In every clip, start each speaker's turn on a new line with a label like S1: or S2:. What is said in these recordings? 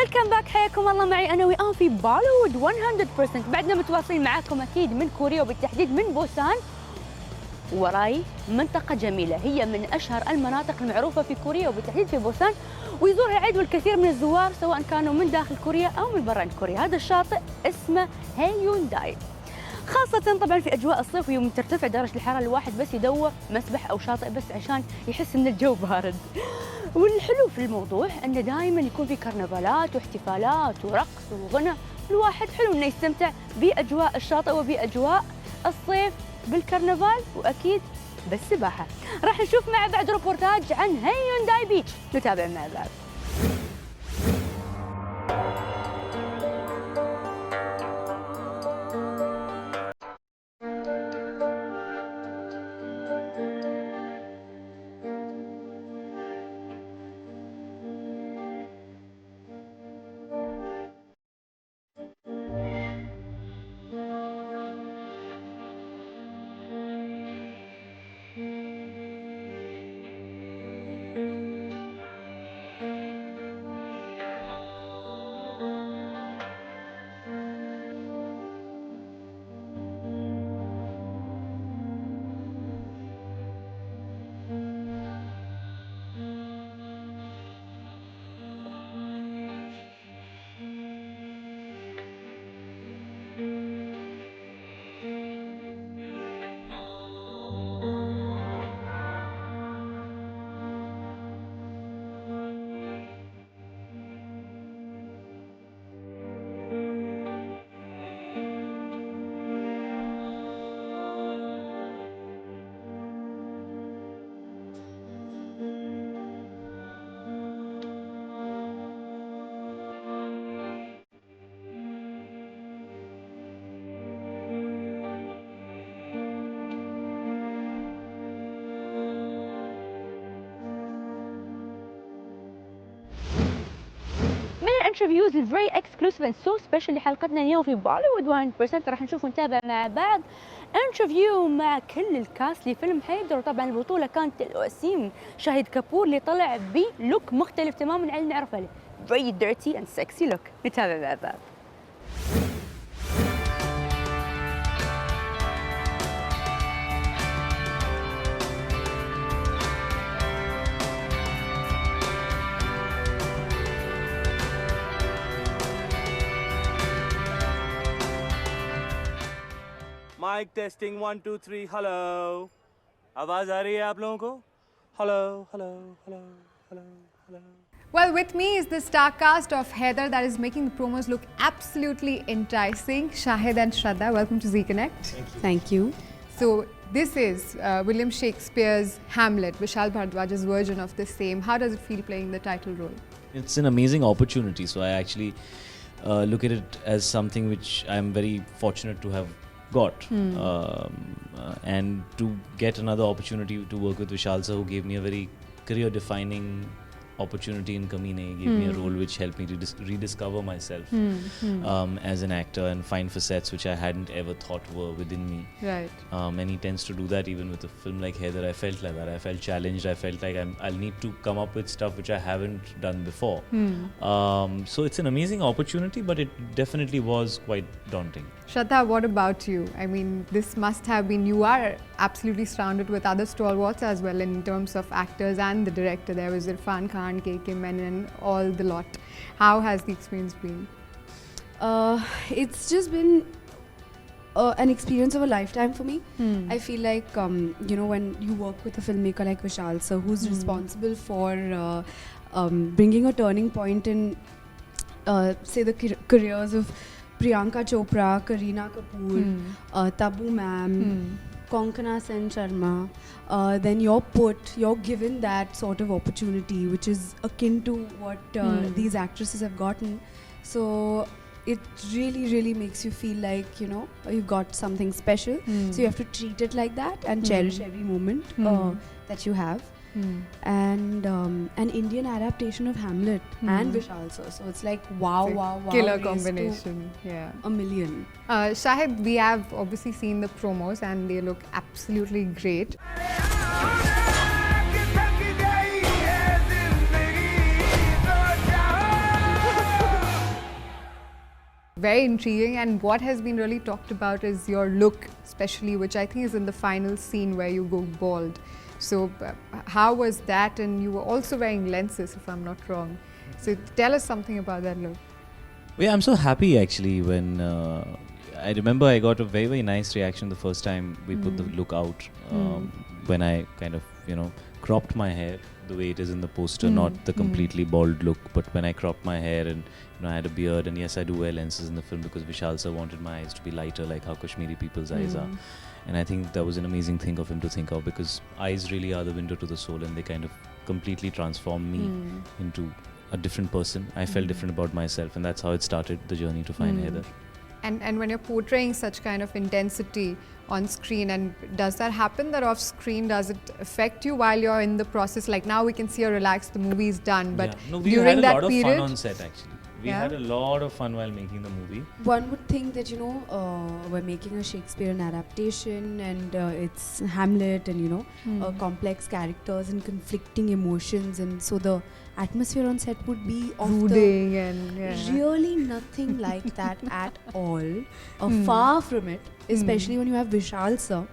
S1: ويلكم باك، حياكم الله معي أنا ويان في بوليوود 100%. بعدنا متواصلين معاكم أكيد من كوريا وبالتحديد من بوسان. وراي منطقة جميلة هي من أشهر المناطق المعروفة في كوريا وبالتحديد في بوسان، ويزورها العديد والكثير من الزوار سواء كانوا من داخل كوريا أو من برا كوريا. هذا الشاطئ اسمه هيونداي، خاصة طبعا في أجواء الصيف ويوم ترتفع درجة الحرارة الواحد بس يدور مسبح أو شاطئ بس عشان يحس إن الجو بارد. والحلو في الموضوع إنه دائما يكون في كرنفالات واحتفالات ورقص وغنى، الواحد حلو إنه يستمتع بأجواء الشاطئ وبأجواء الصيف بالكرنفال وأكيد بالسباحة. راح نشوف مع بعض روبورتاج عن هيونداي بيتش، نتابع مع بعض. من الانترفيوز الفيري اكسكلوسيف اند سو سبيشال لحلقتنا اليوم في بوليوود 100% راح نشوف ونتابع مع بعض انترفيو مع كل الكاست لفيلم حيدر. وطبعا البطوله كانت الوسيم شاهد كابور اللي طلع بلوك مختلف تماما عن اللي نعرفه، فيري ديرتي اند سكسي لوك. نتابع مع بعض.
S2: Mic testing 1 2 3 hello, आवाज आ रही है आप लोगों को? Hello hello hello hello hello.
S3: Well, with me is the star cast of Haider that is making the promos look absolutely enticing. Shahid and Shraddha, welcome to Z Connect.
S4: Thank you.
S3: So this is William Shakespeare's Hamlet, Vishal Bhardwaj's version of the same. How does it feel playing the title role?
S5: It's an amazing opportunity, so I actually look at it as something which I'm very fortunate to have got, and to get another opportunity to work with Vishal sir, who gave me a very career defining opportunity in Kamine. He gave me a role which helped me to rediscover myself as an actor and find facets which I hadn't ever thought were within me.
S3: Right.
S5: And he tends to do that even with a film like Haider. I felt like that. I felt challenged. I felt like I'll need to come up with stuff which I haven't done before. So it's an amazing opportunity, but it definitely was quite daunting.
S3: Shraddha, what about you? I mean, this must have been, you are absolutely surrounded with other stalwarts as well in terms of actors and the director. There was Irfan Khan, KK Menon, all the lot. How has the experience been?
S4: It's just been an experience of a lifetime for me. I feel like, when you work with a filmmaker like Vishal sir, who's responsible for bringing a turning point in, say, the careers of Priyanka Chopra, Kareena Kapoor, Tabu ma'am, Konkana Sen Sharma, then you're given that sort of opportunity which is akin to what these actresses have gotten. So it really, really makes you feel like, you've got something special. So you have to treat it like that and cherish every moment that you have. And an Indian adaptation of Hamlet and Vishal sir. So it's like wow.
S3: Killer combination. Yeah.
S4: A million.
S3: Shahid, we have obviously seen the promos and they look absolutely great. very intriguing. And what has been really talked about is your look, especially, which I think is in the final scene where you go bald. So how was that? And you were also wearing lenses, if I'm not wrong. So tell us something about that look.
S5: Yeah, I'm so happy actually when I remember I got a very, very nice reaction the first time we put the look out, when I kind of, cropped my hair the way it is in the poster, not the completely bald look, but when I cropped my hair and I had a beard, and yes, I do wear lenses in the film because Vishal sir wanted my eyes to be lighter, like how Kashmiri people's eyes are. And I think that was an amazing thing of him to think of, because eyes really are the window to the soul, and they kind of completely transform me into a different person. I felt different about myself, and that's how it started, the journey to find Heather.
S3: And when you're portraying such kind of intensity on screen, and does that happen that off screen, does it affect you while you're in the process? Like now we can see you're relaxed, the movie is done, but
S5: yeah. No, we
S3: during
S5: had a
S3: that
S5: lot
S3: period,
S5: of fun on set actually. We had a lot of fun while making the movie.
S4: One would think that, we're making a Shakespearean adaptation, and it's Hamlet, and, complex characters and conflicting emotions, and so the atmosphere on set would be of
S3: brooding and
S4: really nothing like that at all. Far from it, especially when you have Vishal sir,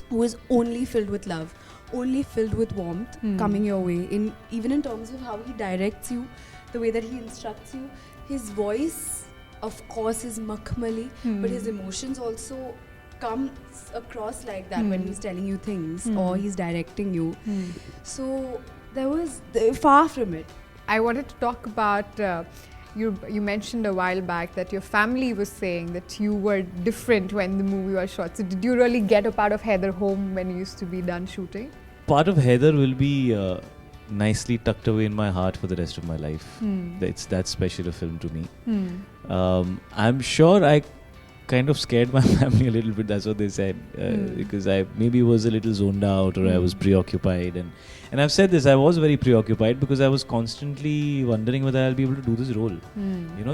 S4: who is only filled with love, only filled with warmth coming your way, even in terms of how he directs you, the way that he instructs you. His voice, of course, is Makhmali, but his emotions also come across like that when he's telling you things or he's directing you. So there was far from it.
S3: I wanted to talk about, you mentioned a while back that your family was saying that you were different when the movie was shot. So did you really get a part of Heather home when you used to be done shooting?
S5: Part of Heather will be nicely tucked away in my heart for the rest of my life. It's that special a film to me. I'm sure I kind of scared my family a little bit, that's what they said, because I maybe was a little zoned out, or I was preoccupied, and I've said this, I was very preoccupied because I was constantly wondering whether I'll be able to do this role.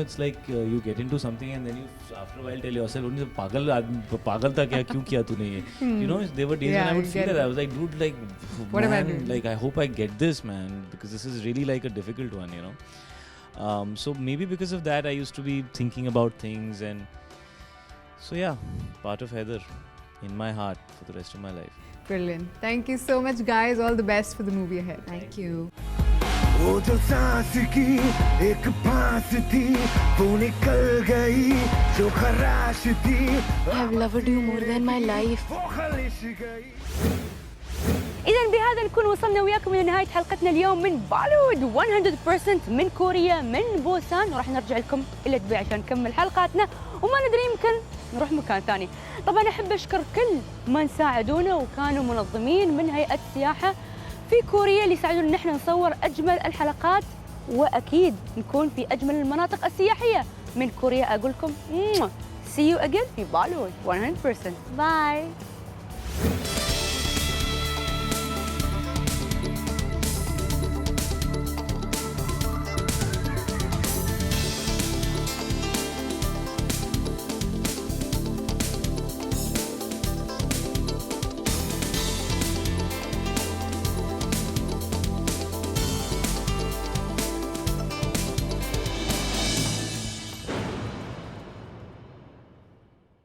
S5: It's like you get into something and then you after a while tell yourself, pagal tha kya, kyun kiya tune ye? There were days when I would feel that I was like, dude, like,
S3: what am I
S5: man,
S3: doing?
S5: like, I hope I get this, man, because this is really like a difficult one, so maybe because of that I used to be thinking about things, and so yeah, part of Heather in my heart for the rest of my life.
S3: Brilliant. Thank you so much, guys. All the best for the movie ahead.
S4: Thank you.
S6: वो जो सांस की एक फांस थी वो निकल गई जो खराश थी
S7: I've loved you more than my life.
S6: वो खलिश गई.
S1: إذا بهذا نكون وصلنا وياكم إلى نهاية حلقتنا اليوم من بوليوود 100% من كوريا من بوسان، وراح نرجع لكم إلى دبي عشان نكمل حلقاتنا، وما ندري يمكن نروح مكان ثاني. طبعا أحب أشكر كل من ساعدونا وكانوا منظمين من هيئة السياحة في كوريا اللي ساعدونا نحن نصور أجمل الحلقات، وأكيد نكون في أجمل المناطق السياحية من كوريا. أقول لكم see you again في بوليوود 100%. باي.